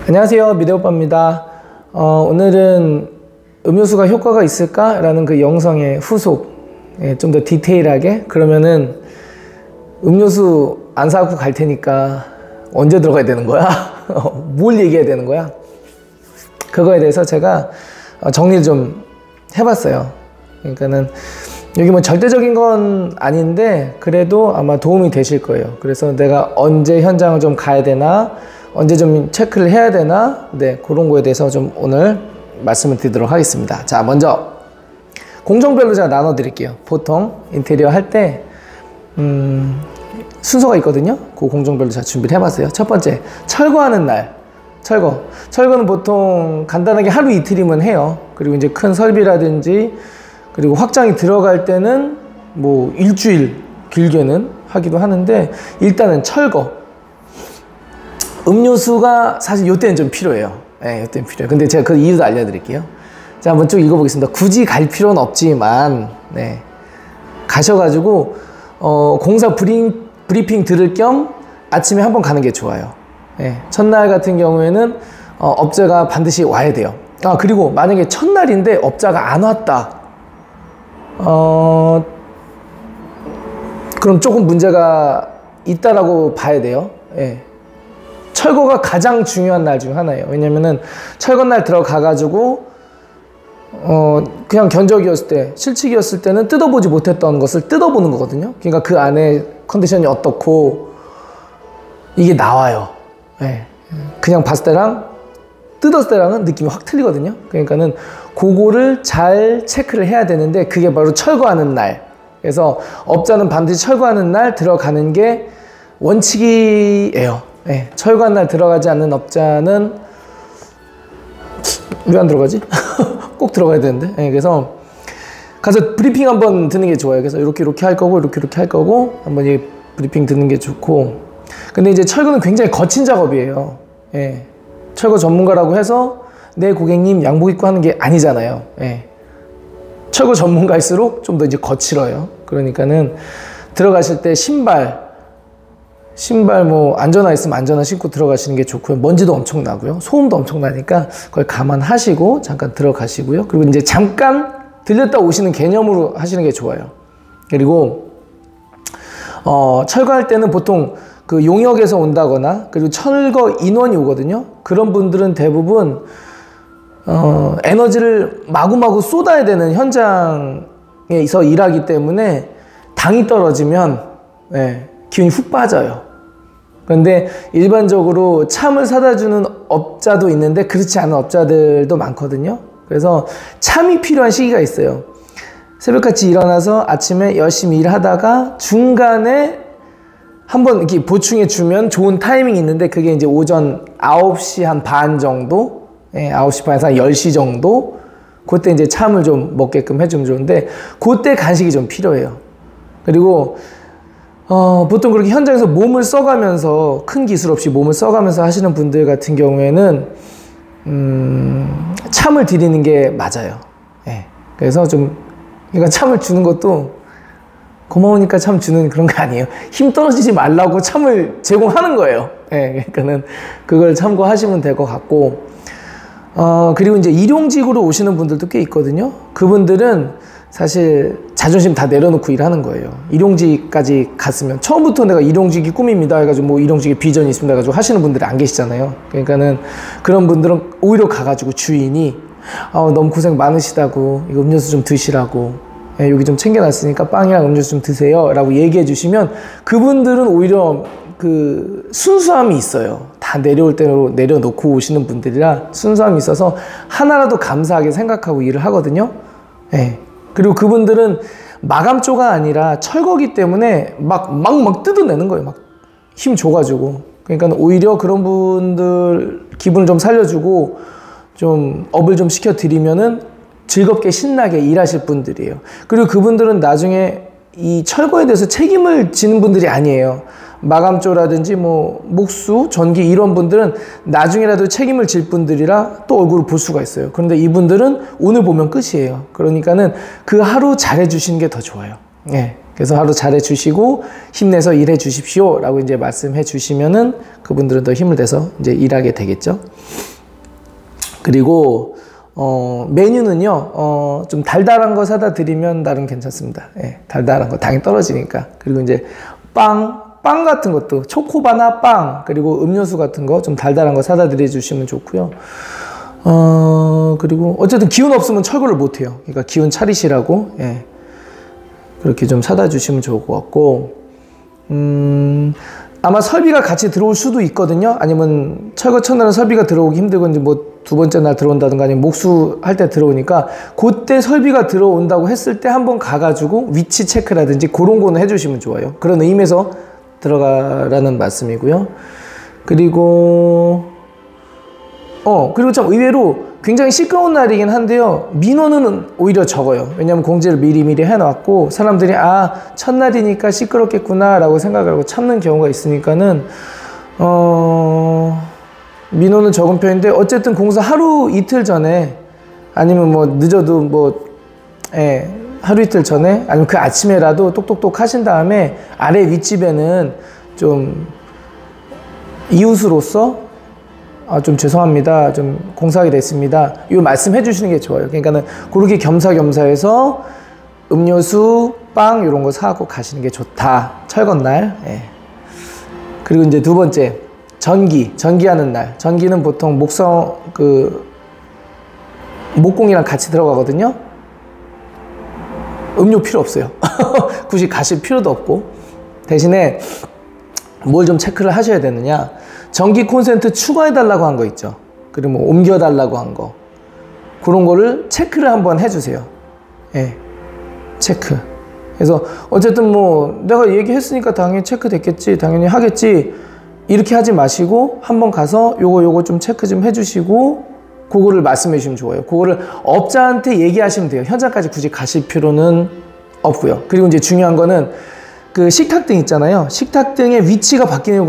안녕하세요, 미대오빠입니다. 오늘은 음료수가 효과가 있을까? 라는 그 영상의 후속, 좀 더 디테일하게, 그러면은 음료수 안 사갖고 갈 테니까 언제 들어가야 되는 거야? 뭘 얘기해야 되는 거야? 그거에 대해서 제가 정리를 좀 해봤어요. 그러니까는 여기 뭐 절대적인 건 아닌데 그래도 아마 도움이 되실 거예요. 그래서 내가 언제 현장을 좀 가야 되나, 언제 좀 체크를 해야 되나, 네, 그런 거에 대해서 좀 오늘 말씀을 드리도록 하겠습니다. 자, 먼저 공정별로 제가 나눠 드릴게요. 보통 인테리어 할 때 순서가 있거든요. 그 공정별로 제가 준비를 해봤어요. 첫 번째, 철거하는 날. 철거는 보통 간단하게 하루 이틀이면 해요. 그리고 이제 큰 설비라든지 그리고 확장이 들어갈 때는 뭐 일주일 길게는 하기도 하는데, 일단은 철거. 음료수가 사실 이때는 좀 필요해요. 네, 이때는 필요해요. 근데 제가 그 이유도 알려드릴게요. 자, 한번 쭉 읽어보겠습니다. 굳이 갈 필요는 없지만, 네, 가셔가지고 공사 브리핑 들을 겸 아침에 한번 가는 게 좋아요. 네, 첫날 같은 경우에는 업자가 반드시 와야 돼요. 그리고 만약에 첫날인데 업자가 안 왔다, 그럼 조금 문제가 있다라고 봐야 돼요. 네. 철거가 가장 중요한 날 중 하나예요. 왜냐면은 철거날 들어가가지고 그냥 견적이었을 때, 실측이었을 때는 뜯어보지 못했던 것을 뜯어보는 거거든요. 그러니까 그 안에 컨디션이 어떻고 이게 나와요. 네. 그냥 봤을 때랑 뜯었을 때랑은 느낌이 확 틀리거든요. 그러니까는 그거를 잘 체크를 해야 되는데, 그게 바로 철거하는 날. 그래서 업자는 반드시 철거하는 날 들어가는 게 원칙이에요. 네, 철거한 날 들어가지 않는 업자는 왜 안 들어가지? 꼭 들어가야 되는데. 네, 그래서 가서 브리핑 한번 듣는 게 좋아요. 그래서 이렇게 할 거고 이렇게 할 거고 한번 이 브리핑 듣는 게 좋고. 근데 이제 철거는 굉장히 거친 작업이에요. 네, 철거 전문가라고 해서 내 고객님 양복 입고 하는 게 아니잖아요. 네, 철거 전문가일수록 좀 더 이제 거칠어요. 그러니까는 들어가실 때 신발 뭐 안전화 있으면 안전화 신고 들어가시는 게 좋고요. 먼지도 엄청 나고요. 소음도 엄청 나니까 그걸 감안하시고 잠깐 들어가시고요. 그리고 이제 잠깐 들렸다 오시는 개념으로 하시는 게 좋아요. 그리고 철거할 때는 보통 그 용역에서 온다거나 그리고 철거 인원이 오거든요. 그런 분들은 대부분 에너지를 마구마구 쏟아야 되는 현장에서 일하기 때문에 당이 떨어지면, 네, 기운이 훅 빠져요. 그런데 일반적으로 참을 사다 주는 업자도 있는데 그렇지 않은 업자들도 많거든요. 그래서 참이 필요한 시기가 있어요. 새벽같이 일어나서 아침에 열심히 일하다가 중간에 한번 이렇게 보충해 주면 좋은 타이밍이 있는데, 그게 이제 오전 9시 한 반 정도, 9시 반에서 한 10시 정도, 그때 이제 참을 좀 먹게끔 해주면 좋은데, 그때 간식이 좀 필요해요. 그리고 보통 그렇게 현장에서 몸을 써가면서, 큰 기술 없이 몸을 써가면서 하시는 분들 같은 경우에는 참을 드리는 게 맞아요. 예. 그래서 좀, 그러니까 참을 주는 것도 고마우니까 참 주는 그런 거 아니에요. 힘 떨어지지 말라고 참을 제공하는 거예요. 예. 그러니까는 그걸 참고하시면 될 것 같고, 그리고 이제 일용직으로 오시는 분들도 꽤 있거든요. 그분들은 사실 자존심 다 내려놓고 일하는 거예요. 일용직까지 갔으면, 처음부터 내가 일용직이 꿈입니다 해가지고 뭐 일용직의 비전이 있습니다 해가지고 하시는 분들이 안 계시잖아요. 그러니까는 그런 분들은 오히려 가가지고 주인이 너무 고생 많으시다고, 이거 음료수 좀 드시라고, 여기 좀 챙겨놨으니까 빵이랑 음료수 좀 드세요 라고 얘기해 주시면, 그분들은 오히려 그 순수함이 있어요. 다 내려올 대로 내려놓고 오시는 분들이라 순수함이 있어서 하나라도 감사하게 생각하고 일을 하거든요. 네. 그리고 그분들은 마감조가 아니라 철거기 때문에 막 뜯어내는 거예요. 막 힘 줘가지고. 그러니까 오히려 그런 분들 기분을 좀 살려주고 좀 업을 좀 시켜드리면은 즐겁게 신나게 일하실 분들이에요. 그리고 그분들은 나중에 이 철거에 대해서 책임을 지는 분들이 아니에요. 마감조라든지 뭐 목수, 전기 이런 분들은 나중에라도 책임을 질 분들이라 또 얼굴을 볼 수가 있어요. 그런데 이분들은 오늘 보면 끝이에요. 그러니까는 그 하루 잘해 주시는 게 더 좋아요. 예. 그래서 하루 잘해 주시고 힘내서 일해 주십시오 라고 이제 말씀해 주시면은 그분들은 더 힘을 내서 이제 일하게 되겠죠. 그리고 메뉴는요, 좀 달달한 거 사다 드리면 나름 괜찮습니다. 예, 달달한 거 당연히 떨어지니까. 그리고 이제 빵 같은 것도 초코바나 빵, 그리고 음료수 같은 거 좀 달달한 거 사다 드려주시면 좋고요. 그리고 어쨌든 기운 없으면 철거를 못 해요. 그러니까 기운 차리시라고, 예, 그렇게 좀 사다 주시면 좋을 것 같고, 아마 설비가 같이 들어올 수도 있거든요. 아니면 철거 첫날은 설비가 들어오기 힘들고 이제 뭐 두 번째 날 들어온다든가 아니면 목수할 때 들어오니까 그때 설비가 들어온다고 했을 때 한번 가가지고 위치 체크라든지 그런 거는 해주시면 좋아요. 그런 의미에서 들어가라는 말씀이고요. 그리고 참 의외로 굉장히 시끄러운 날이긴 한데요. 민원은 오히려 적어요. 왜냐하면 공지를 미리미리 해놨고 사람들이 첫날이니까 시끄럽겠구나 라고 생각을 하고 참는 경우가 있으니까는 민원은 적은 편인데 어쨌든 공사 하루 이틀 전에 아니면 뭐 늦어도 하루 이틀 전에 아니면 그 아침에라도 똑똑똑 하신 다음에 아래 윗집에는 좀 이웃으로서 좀 죄송합니다. 좀 공사하게 됐습니다. 이 말씀해 주시는 게 좋아요. 그러니까는 그렇게 겸사겸사해서 음료수, 빵 이런 거 사고 가시는 게 좋다. 철거날. 예. 그리고 이제 두 번째 전기하는 날. 전기는 보통 목공이랑 같이 들어가거든요. 음료 필요 없어요. 굳이 가실 필요도 없고 대신에 뭘 좀 체크를 하셔야 되느냐. 전기 콘센트 추가해달라고 한 거 있죠. 그리고 뭐 옮겨달라고 한 거. 그런 거를 체크를 한번 해주세요. 예. 체크. 그래서 어쨌든 뭐 내가 얘기했으니까 당연히 체크 됐겠지. 당연히 하겠지. 이렇게 하지 마시고 한번 가서 요거 좀 체크 좀 해주시고 그거를 말씀해 주시면 좋아요. 그거를 업자한테 얘기하시면 돼요. 현장까지 굳이 가실 필요는 없고요. 그리고 이제 중요한 거는 그 식탁등 있잖아요. 식탁등의 위치가 바뀌는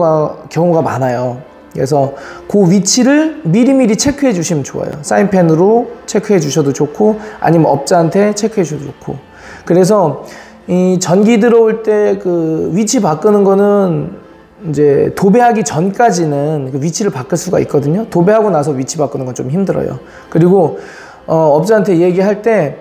경우가 많아요. 그래서 그 위치를 미리미리 체크해 주시면 좋아요. 사인펜으로 체크해 주셔도 좋고 아니면 업자한테 체크해 주셔도 좋고. 그래서 이 전기 들어올 때 그 위치 바꾸는 거는 이제 도배하기 전까지는 그 위치를 바꿀 수가 있거든요. 도배하고 나서 위치 바꾸는 건 좀 힘들어요. 그리고 업자한테 얘기할 때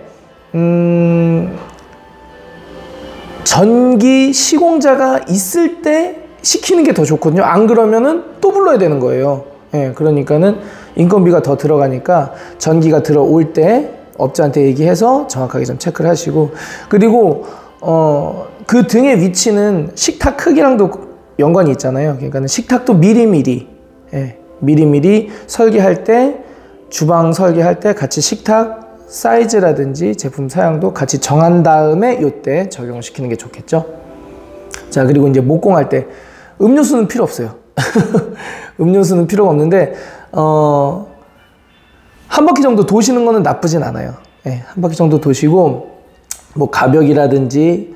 전기 시공자가 있을 때 시키는 게 더 좋거든요. 안 그러면은 또 불러야 되는 거예요. 예, 그러니까는 인건비가 더 들어가니까 전기가 들어올 때 업자한테 얘기해서 정확하게 좀 체크를 하시고, 그리고 그 등의 위치는 식탁 크기랑도 연관이 있잖아요. 그러니까는 식탁도 미리미리 설계할 때, 주방 설계할 때 같이 식탁 사이즈라든지 제품 사양도 같이 정한 다음에 이때 적용시키는 게 좋겠죠. 자, 그리고 이제 목공할 때 음료수는 필요 없어요. 음료수는 필요가 없는데 한 바퀴 정도 도시는 거는 나쁘진 않아요. 한 바퀴 정도 도시고 뭐 가벽이라든지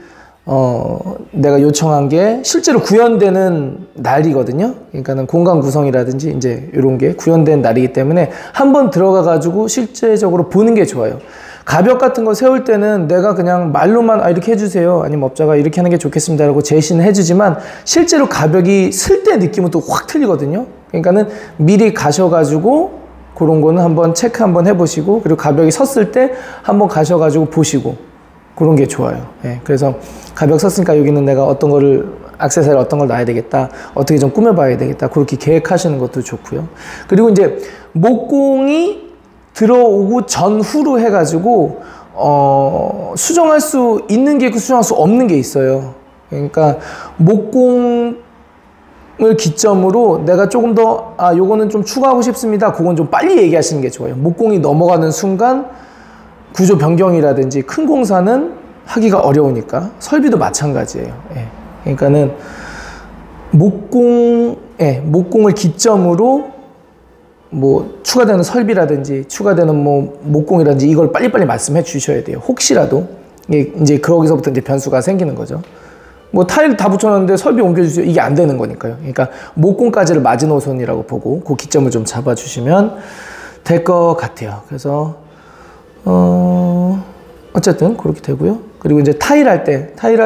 내가 요청한 게 실제로 구현되는 날이거든요. 그러니까는 공간 구성이라든지 이제 이런 게 구현된 날이기 때문에 한번 들어가 가지고 실제적으로 보는 게 좋아요. 가벽 같은 거 세울 때는 내가 그냥 말로만 이렇게 해주세요, 아니면 업자가 이렇게 하는 게 좋겠습니다 라고 제시는 해주지만 실제로 가벽이 쓸 때 느낌은 또 확 틀리거든요. 그러니까는 미리 가셔가지고 그런 거는 한번 체크 한번 해보시고, 그리고 가벽이 섰을 때 한번 가셔가지고 보시고, 그런 게 좋아요. 그래서 가벽 섰으니까 여기는 내가 어떤 거를 액세서리 어떤 걸 놔야 되겠다, 어떻게 좀 꾸며봐야 되겠다, 그렇게 계획하시는 것도 좋고요. 그리고 이제 목공이 들어오고 전후로 해가지고 수정할 수 있는 게 있고 수정할 수 없는 게 있어요. 그러니까 목공을 기점으로 내가 조금 더 요거는 좀 추가하고 싶습니다, 그건 좀 빨리 얘기하시는 게 좋아요. 목공이 넘어가는 순간 구조 변경이라든지 큰 공사는 하기가 어려우니까. 설비도 마찬가지예요. 그러니까는 목공을 기점으로 뭐 추가되는 설비라든지 추가되는 뭐 목공이라든지 이걸 빨리빨리 말씀해 주셔야 돼요. 혹시라도 이제 거기서부터 이제 변수가 생기는 거죠. 뭐 타일 다 붙여놨는데 설비 옮겨주세요, 이게 안 되는 거니까요. 그러니까 목공까지를 마지노선이라고 보고 그 기점을 좀 잡아주시면 될 것 같아요. 그래서 어쨌든 그렇게 되고요. 그리고 이제 타일할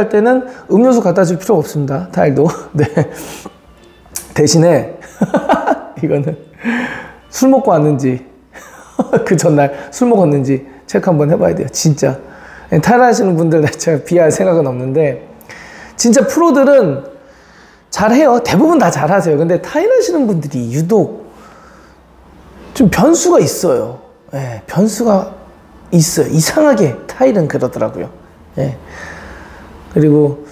때는 음료수 갖다 줄 필요가 없습니다. 타일도. 네. 대신에 이거는 술 먹고 왔는지 그 전날 술 먹었는지 체크 한번 해봐야 돼요. 진짜 타일하시는 분들 제가 비할 생각은 없는데 진짜 프로들은 잘해요. 대부분 다 잘하세요. 근데 타일하시는 분들이 유독 좀 변수가 있어요. 네, 변수가 있어요. 이상하게 타일은 그러더라고요. 네. 그리고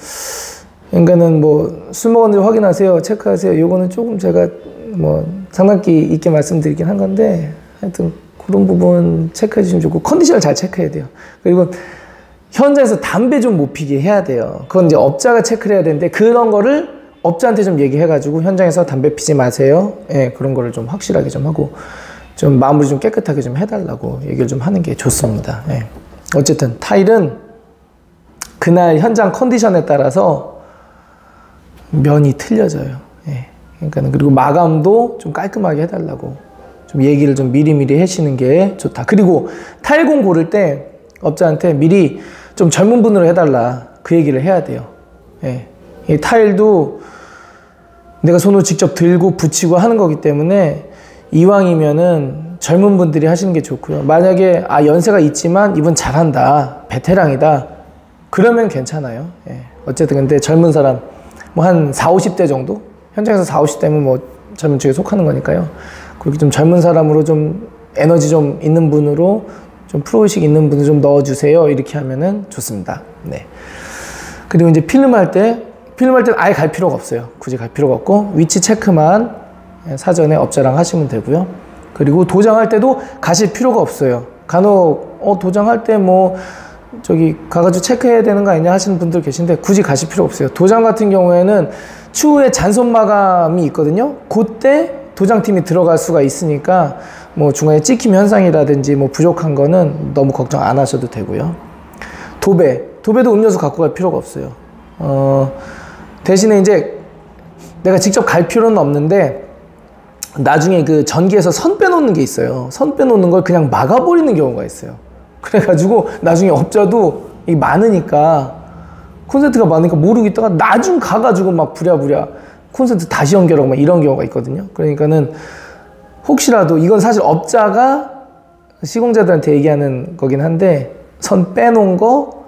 그러니까는 뭐 술 먹었는지 확인하세요. 체크하세요. 요거는 조금 제가 뭐 장난기 있게 말씀드리긴 한 건데 하여튼 그런 부분 체크해 주시면 좋고 컨디션을 잘 체크해야 돼요. 그리고 현장에서 담배 좀 못 피게 해야 돼요. 그건 이제 업자가 체크를 해야 되는데 그런 거를 업자한테 좀 얘기해가지고 현장에서 담배 피지 마세요. 예, 그런 거를 좀 확실하게 좀 하고 좀 마무리 좀 깨끗하게 좀 해달라고 얘기를 좀 하는 게 좋습니다. 예. 어쨌든 타일은 그날 현장 컨디션에 따라서 면이 틀려져요. 예. 그러니까 그리고 마감도 좀 깔끔하게 해달라고 좀 얘기를 좀 미리미리 하시는 게 좋다. 그리고 타일공 고를 때 업자한테 미리 좀 젊은 분으로 해달라 그 얘기를 해야 돼요. 예. 이 타일도 내가 손으로 직접 들고 붙이고 하는 거기 때문에 이왕이면은 젊은 분들이 하시는 게 좋고요. 만약에 연세가 있지만 이분 잘한다, 베테랑이다, 그러면 괜찮아요. 예. 어쨌든 근데 젊은 사람 뭐 한 40, 50대 정도? 현장에서 40, 50대면 뭐 젊은 쪽에 속하는 거니까요. 그렇게 좀 젊은 사람으로 좀 에너지 좀 있는 분으로 좀 프로의식 있는 분을 좀 넣어주세요. 이렇게 하면은 좋습니다. 네. 그리고 이제 필름할 때는 아예 갈 필요가 없어요. 굳이 갈 필요가 없고 위치 체크만 사전에 업자랑 하시면 되고요. 그리고 도장할 때도 가실 필요가 없어요. 간혹 도장할 때 뭐 저기 가가지고 체크해야 되는 거 아니냐 하시는 분들 계신데 굳이 가실 필요 없어요. 도장 같은 경우에는 추후에 잔손 마감이 있거든요. 그때 도장팀이 들어갈 수가 있으니까 뭐 중간에 찍힘 현상이라든지 뭐 부족한 거는 너무 걱정 안 하셔도 되고요. 도배도 음료수 갖고 갈 필요가 없어요. 대신에 이제 내가 직접 갈 필요는 없는데 나중에 그 전기에서 선 빼놓는 게 있어요. 선 빼놓는 걸 그냥 막아버리는 경우가 있어요. 그래가지고 나중에 업자도 많으니까 콘센트가 많으니까 모르고 있다가 나중 가가지고 막 부랴부랴 콘센트 다시 연결하고 막 이런 경우가 있거든요. 그러니까는 혹시라도 이건 사실 업자가 시공자들한테 얘기하는 거긴 한데 선 빼놓은 거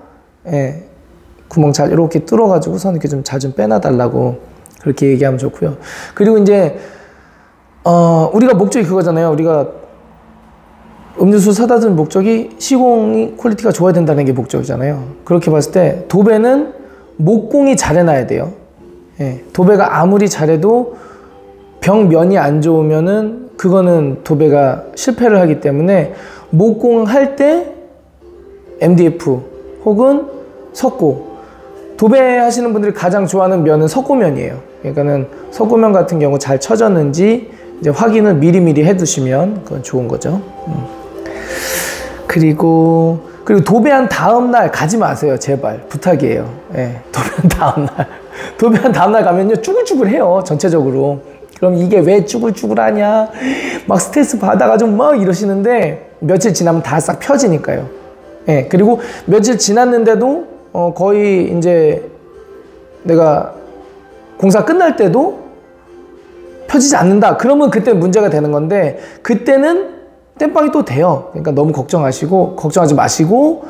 구멍 잘 이렇게 뚫어가지고 선 이렇게 좀 잘 좀 빼놔달라고 그렇게 얘기하면 좋고요. 그리고 이제 우리가 목적이 그거잖아요. 우리가 음료수 사다 준 목적이 시공 퀄리티가 좋아야 된다는 게 목적이잖아요. 그렇게 봤을 때 도배는 목공이 잘 해놔야 돼요. 예, 도배가 아무리 잘해도 벽면이 안 좋으면은 그거는 도배가 실패를 하기 때문에 목공할 때 MDF 혹은 석고, 도배하시는 분들이 가장 좋아하는 면은 석고면이에요. 그러니까는 석고면 같은 경우 잘 쳐졌는지 이제 확인을 미리미리 해두시면 그건 좋은 거죠. 그리고 도배한 다음날 가지 마세요. 제발 부탁이에요. 예, 도배한 다음날 가면요 쭈글쭈글해요. 전체적으로. 그럼 이게 왜 쭈글쭈글하냐 막 스트레스 받아가지고 막 이러시는데 며칠 지나면 다 싹 펴지니까요. 예, 그리고 며칠 지났는데도 거의 이제 내가 공사 끝날 때도 펴지지 않는다. 그러면 그때 문제가 되는 건데 그때는 땜빵이 또 돼요. 그러니까 너무 걱정하지 마시고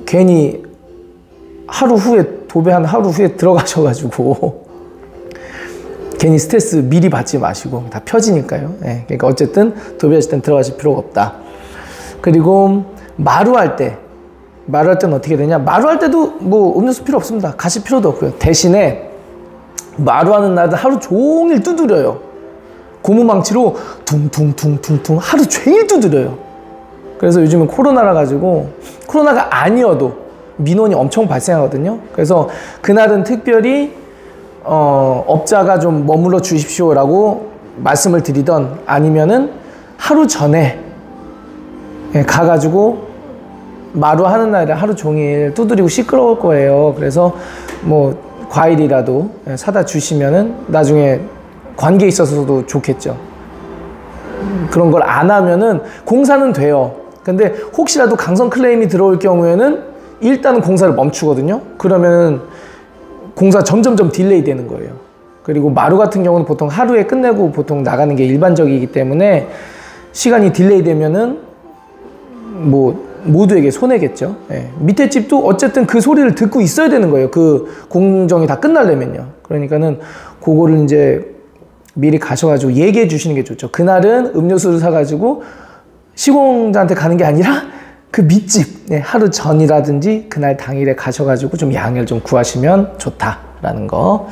괜히 도배한 하루 후에 들어가셔가지고 괜히 스트레스 미리 받지 마시고 다 펴지니까요. 예, 그러니까 어쨌든 도배하실 땐 들어가실 필요가 없다. 그리고 마루할 때는 어떻게 되냐? 마루할 때도 뭐 음료수 필요 없습니다. 가실 필요도 없고요. 대신에 마루하는 날은 하루 종일 두드려요. 고무망치로 퉁퉁퉁퉁퉁 하루 종일 두드려요. 그래서 요즘은 코로나라 가지고 코로나가 아니어도 민원이 엄청 발생하거든요. 그래서 그날은 특별히 업자가 좀 머물러 주십시오라고 말씀을 드리던 아니면은 하루 전에 가가지고 마루하는 날에 하루 종일 두드리고 시끄러울 거예요. 그래서 뭐 과일이라도 사다 주시면은 나중에 관계에 있어서도 좋겠죠. 그런 걸 안 하면은 공사는 돼요. 근데 혹시라도 강성 클레임이 들어올 경우에는 일단은 공사를 멈추거든요. 그러면 공사 점점점 딜레이 되는 거예요. 그리고 마루 같은 경우는 보통 하루에 끝내고 보통 나가는 게 일반적이기 때문에 시간이 딜레이 되면은 뭐 모두에게 손해겠죠. 예. 밑에 집도 어쨌든 그 소리를 듣고 있어야 되는 거예요. 그 공정이 다 끝나려면요. 그러니까는 그거를 이제 미리 가셔가지고 얘기해 주시는 게 좋죠. 그날은 음료수를 사가지고 시공자한테 가는 게 아니라 그 밑집, 예, 하루 전이라든지 그날 당일에 가셔가지고 좀 양해를 좀 구하시면 좋다라는 거.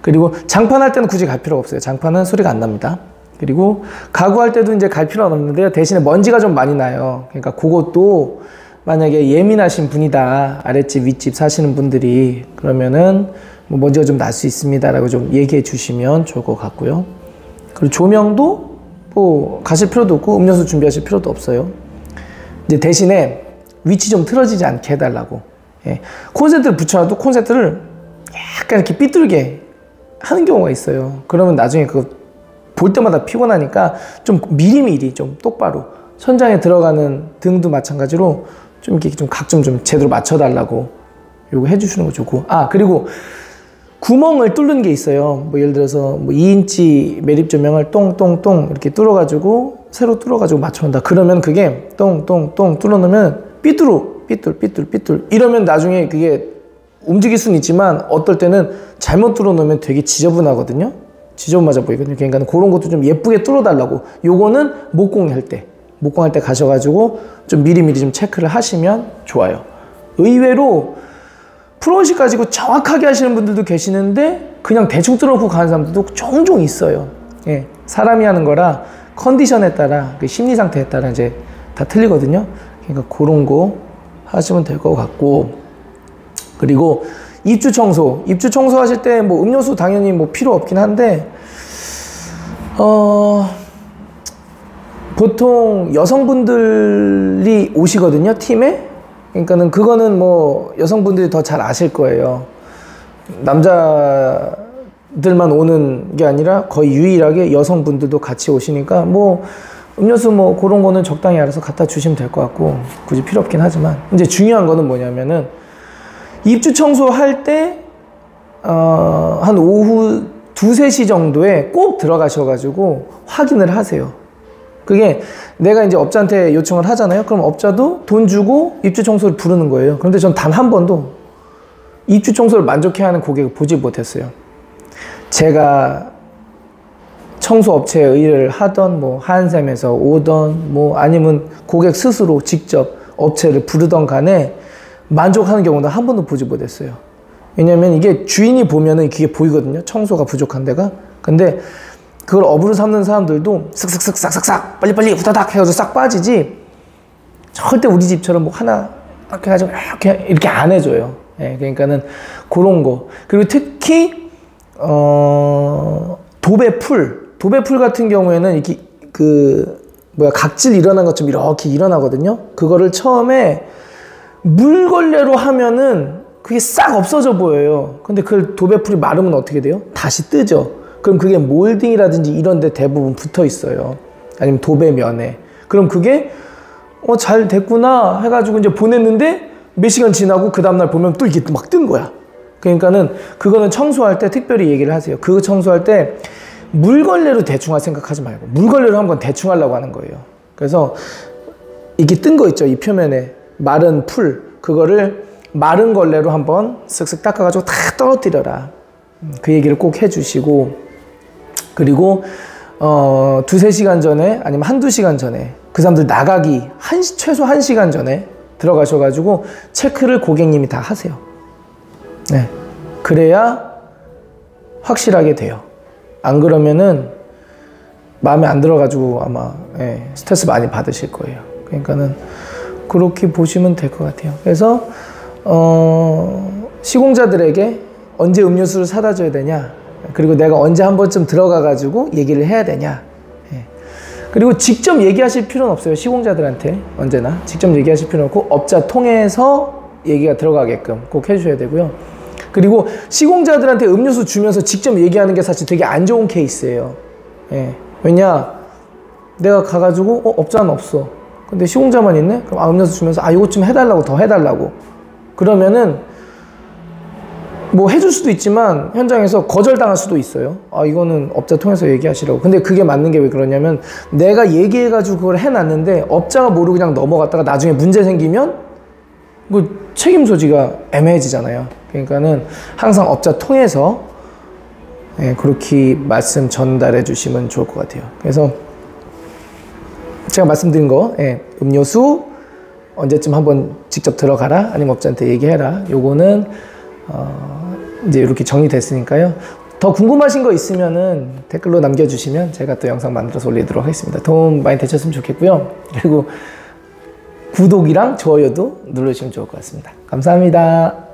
그리고 장판할 때는 굳이 갈 필요가 없어요. 장판은 소리가 안 납니다. 그리고 가구할 때도 이제 갈 필요는 없는데요. 대신에 먼지가 좀 많이 나요. 그러니까 그것도 만약에 예민하신 분이다. 아랫집, 윗집 사시는 분들이 그러면은 뭐 먼지가 좀 날 수 있습니다라고 좀 얘기해 주시면 좋을 것 같고요. 그리고 조명도 뭐 가실 필요도 없고 음료수 준비하실 필요도 없어요. 이제 대신에 위치 좀 틀어지지 않게 해달라고. 예. 콘센트를 붙여놔도 콘센트를 약간 이렇게 삐뚤게 하는 경우가 있어요. 그러면 나중에 그거 볼 때마다 피곤하니까 좀 미리미리 좀 똑바로 천장에 들어가는 등도 마찬가지로 좀 이렇게 좀 각좀 좀 제대로 맞춰달라고 요거 해주시는 거 좋고. 아, 그리고 구멍을 뚫는 게 있어요. 뭐 예를 들어서 뭐 2인치 매립 조명을 똥똥똥 이렇게 뚫어가지고 새로 뚫어가지고 맞춰놓는다. 그러면 그게 똥똥똥 뚫어놓으면 삐뚤 이러면 나중에 그게 움직일 수는 있지만 어떨 때는 잘못 뚫어놓으면 되게 지저분하거든요. 지저분맞아 보이거든요. 그러니까 그런 것도 좀 예쁘게 뚫어달라고. 요거는 목공할 때 가셔가지고 좀 미리미리 좀 체크를 하시면 좋아요. 의외로 프로의식 가지고 정확하게 하시는 분들도 계시는데 그냥 대충 뚫어놓고 가는 사람들도 종종 있어요. 예, 사람이 하는 거라 컨디션에 따라 그 심리 상태에 따라 이제 다 틀리거든요. 그러니까 그런 거 하시면 될 것 같고. 그리고 입주 청소 하실 때 뭐 음료수 당연히 뭐 필요 없긴 한데 보통 여성분들이 오시거든요, 팀에. 그러니까는 그거는 뭐 여성분들이 더 잘 아실 거예요. 남자들만 오는 게 아니라 거의 유일하게 여성분들도 같이 오시니까 뭐 음료수 뭐 그런 거는 적당히 알아서 갖다 주시면 될 것 같고 굳이 필요 없긴 하지만 이제 중요한 거는 뭐냐면은 입주 청소할 때 한 오후 2, 3시 정도에 꼭 들어가셔가지고 확인을 하세요. 그게 내가 이제 업자한테 요청을 하잖아요. 그럼 업자도 돈 주고 입주 청소를 부르는 거예요. 그런데 전 단 한 번도 입주 청소를 만족해하는 고객을 보지 못했어요. 제가 청소업체에 의뢰를 하던 뭐 한샘에서 오던 뭐 아니면 고객 스스로 직접 업체를 부르던 간에 만족하는 경우는 한 번도 보지 못했어요. 왜냐면 이게 주인이 보면은 그게 보이거든요. 청소가 부족한 데가. 근데 그걸 업으로 삼는 사람들도 쓱쓱쓱 싹싹싹 빨리빨리 후다닥 해가지고 싹 빠지지 절대 우리 집처럼 뭐 하나 딱 해가지고 이렇게 안 해줘요. 예, 그러니까는 그런 거. 그리고 특히 도배풀 같은 경우에는 이렇게 각질 일어난 것처럼 이렇게 일어나거든요. 그거를 처음에 물걸레로 하면은 그게 싹 없어져 보여요. 근데 그 도배풀이 마르면 어떻게 돼요? 다시 뜨죠. 그럼 그게 몰딩이라든지 이런 데 대부분 붙어 있어요. 아니면 도배면에. 그럼 그게 잘 됐구나 해가지고 이제 보냈는데 몇 시간 지나고 그 다음날 보면 또 이게 막 뜬 거야. 그러니까는 그거는 청소할 때 특별히 얘기를 하세요. 그거 청소할 때 물걸레로 대충 할 생각하지 말고 물걸레로 한번 대충 하려고 하는 거예요. 그래서 이게 뜬 거 있죠. 이 표면에 마른 풀, 그거를 마른 걸레로 한번 쓱쓱 닦아가지고 다 떨어뜨려라. 그 얘기를 꼭 해주시고, 그리고 2, 3시간 전에 아니면 1, 2시간 전에 그 사람들 나가기 최소 1시간 전에 들어가셔가지고 체크를 고객님이 다 하세요. 네. 그래야 확실하게 돼요. 안 그러면은 마음에 안 들어가지고 아마 스트레스 많이 받으실 거예요. 그러니까는 그렇게 보시면 될 것 같아요. 그래서 시공자들에게 언제 음료수를 사다 줘야 되냐, 그리고 내가 언제 한 번쯤 들어가 가지고 얘기를 해야 되냐. 그리고 직접 얘기하실 필요는 없어요. 시공자들한테 언제나 직접 얘기하실 필요는 없고 업자 통해서 얘기가 들어가게끔 꼭 해주셔야 되고요. 그리고 시공자들한테 음료수 주면서 직접 얘기하는 게 사실 되게 안 좋은 케이스예요. 왜냐, 내가 가가지고 업자는 없어. 근데 시공자만 있네? 그럼 음료수 주면서 이것 좀 해달라고, 더 해달라고. 그러면은 뭐 해줄 수도 있지만 현장에서 거절당할 수도 있어요. 이거는 업자 통해서 얘기하시라고. 근데 그게 맞는 게 왜 그러냐면 내가 얘기해가지고 그걸 해놨는데 업자가 모르고 그냥 넘어갔다가 나중에 문제 생기면 그 책임 소지가 애매해지잖아요. 그러니까는 항상 업자 통해서 그렇게 말씀 전달해 주시면 좋을 것 같아요. 그래서 제가 말씀드린 거, 음료수 언제쯤 한번 직접 들어가라, 아니면 업자한테 얘기해라. 요거는 이제 이렇게 정리됐으니까요. 더 궁금하신 거 있으면은 댓글로 남겨주시면 제가 또 영상 만들어서 올리도록 하겠습니다. 도움 많이 되셨으면 좋겠고요. 그리고 구독이랑 좋아요도 눌러주시면 좋을 것 같습니다. 감사합니다.